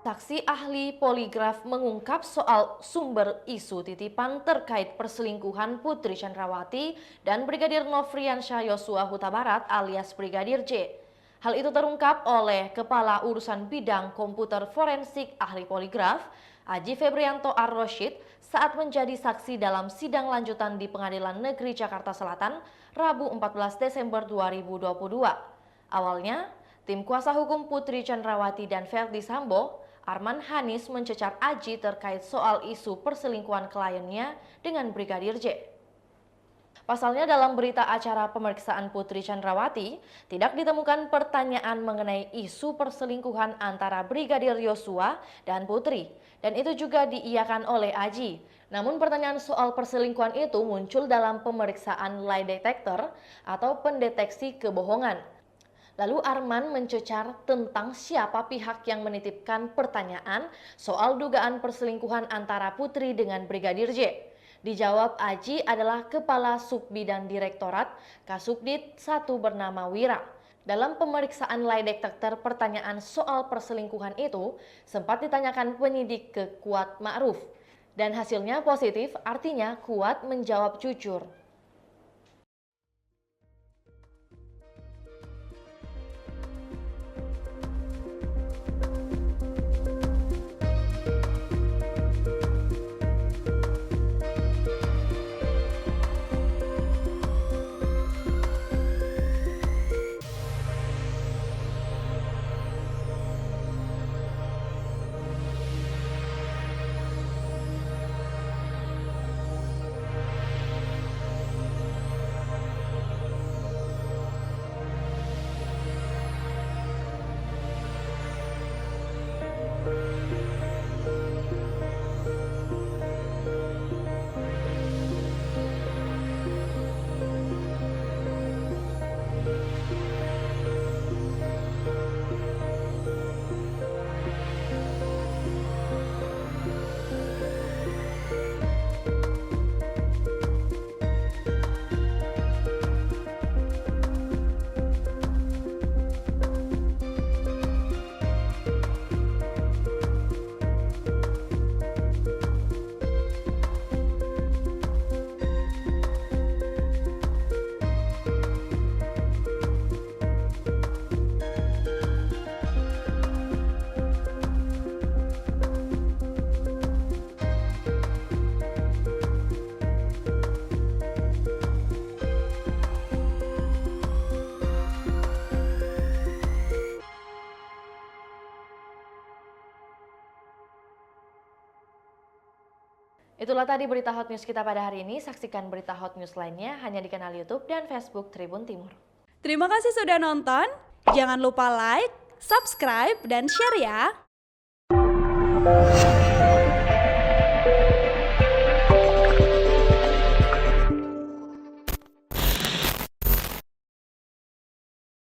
Saksi ahli poligraf mengungkap soal sumber isu titipan terkait perselingkuhan Putri Chandrawati dan Brigadir Nofriansyah Yosua Huta Barat alias Brigadir J. Hal itu terungkap oleh Kepala Urusan Bidang Komputer Forensik Ahli Poligraf, Aji Febrianto Ar-Rosyid, saat menjadi saksi dalam sidang lanjutan di Pengadilan Negeri Jakarta Selatan, Rabu 14 Desember 2022. Awalnya, tim kuasa hukum Putri Chandrawati dan Verdi Sambo, Arman Hanis mencecar Aji terkait soal isu perselingkuhan kliennya dengan Brigadir J. Pasalnya dalam berita acara pemeriksaan Putri Chandrawati, tidak ditemukan pertanyaan mengenai isu perselingkuhan antara Brigadir Yosua dan Putri, dan itu juga diiyakan oleh Aji. Namun pertanyaan soal perselingkuhan itu muncul dalam pemeriksaan lie detector atau pendeteksi kebohongan. Lalu Arman mencecar tentang siapa pihak yang menitipkan pertanyaan soal dugaan perselingkuhan antara Putri dengan Brigadir J. Dijawab Aji adalah Kepala Subbidang Direktorat Kasubdit 1 bernama Wira. Dalam pemeriksaan lie detector pertanyaan soal perselingkuhan itu sempat ditanyakan penyidik ke Kuat Ma'ruf. Dan hasilnya positif, artinya Kuat menjawab jujur. Itulah tadi berita hot news kita pada hari ini. Saksikan berita hot news lainnya hanya di kanal YouTube dan Facebook Tribun Timur. Terima kasih sudah nonton. Jangan lupa like, subscribe, dan share ya.